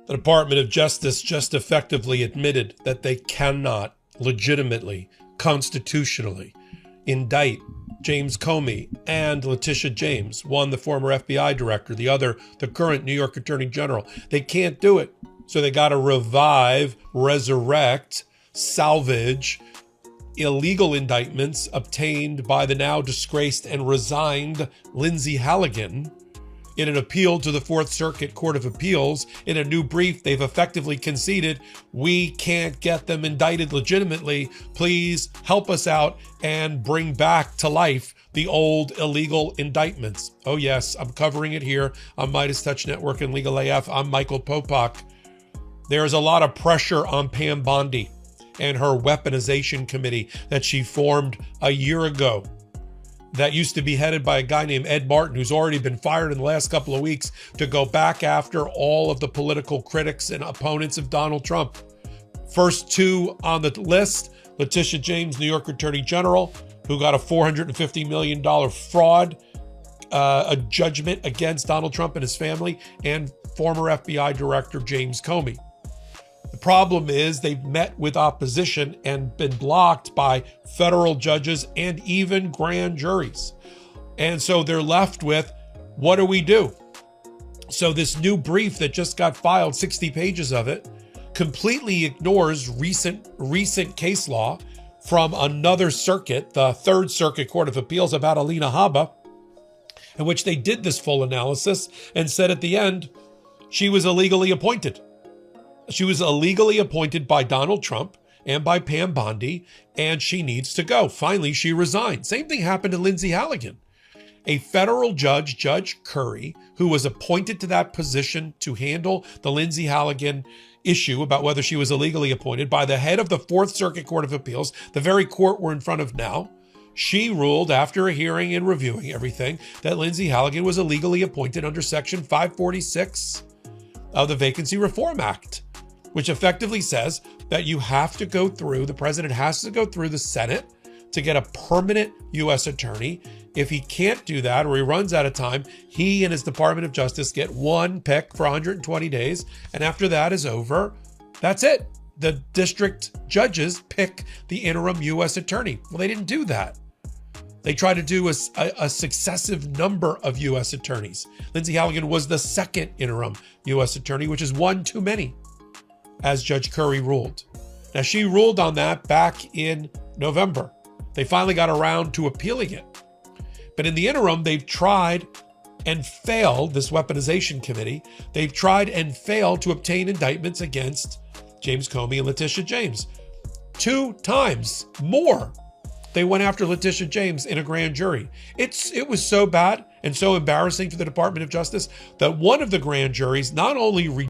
The Department of Justice just effectively admitted that they cannot legitimately, constitutionally indict James Comey and Letitia James, one the former FBI director, the other the current New York Attorney General. They can't do it. So they got to revive, resurrect, salvage illegal indictments obtained by the now disgraced and resigned Lindsay Halligan. In an appeal to the Fourth Circuit Court of Appeals, in a new brief, they've effectively conceded, we can't get them indicted legitimately. Please help us out and bring back to life the old illegal indictments. Oh yes, I'm covering it here on Midas Touch Network and Legal AF. I'm Michael Popak. There's a lot of pressure on Pam Bondi and her weaponization committee that she formed a year ago, that used to be headed by a guy named Ed Martin, who's already been fired in the last couple of weeks, to go back after all of the political critics and opponents of Donald Trump. First two on the list, Letitia James, New York Attorney General, who got a $450 million fraud a judgment against Donald Trump and his family, and former FBI Director James Comey. The problem is they've met with opposition and been blocked by federal judges and even grand juries. And so they're left with, what do we do? So this new brief that just got filed, 60 pages of it, completely ignores recent case law from another circuit, the Third Circuit Court of Appeals, about Alina Habba, in which they did this full analysis and said at the end, she was illegally appointed. She was illegally appointed by Donald Trump and by Pam Bondi, and she needs to go. Finally, she resigned. Same thing happened to Lindsay Halligan. A federal judge, Judge Curry, who was appointed to that position to handle the Lindsay Halligan issue about whether she was illegally appointed by the head of the Fourth Circuit Court of Appeals, the very court we're in front of now. She ruled, after a hearing and reviewing everything, that Lindsay Halligan was illegally appointed under Section 546 of the Vacancy Reform Act, which effectively says that you have to go through, the president has to go through the Senate to get a permanent U.S. attorney. If he can't do that, or he runs out of time, he and his Department of Justice get one pick for 120 days. And after that is over, that's it. The district judges pick the interim U.S. attorney. Well, they didn't do that. They tried to do a successive number of U.S. attorneys. Lindsay Halligan was the second interim U.S. attorney, which is one too many, as Judge Curry ruled. Now, she ruled on that back in November. They finally got around to appealing it. But in the interim, they've tried and failed, this weaponization committee, they've tried and failed to obtain indictments against James Comey and Letitia James. 2 times more. They went after Letitia James in a grand jury. It was so bad and so embarrassing for the Department of Justice that one of the grand juries not only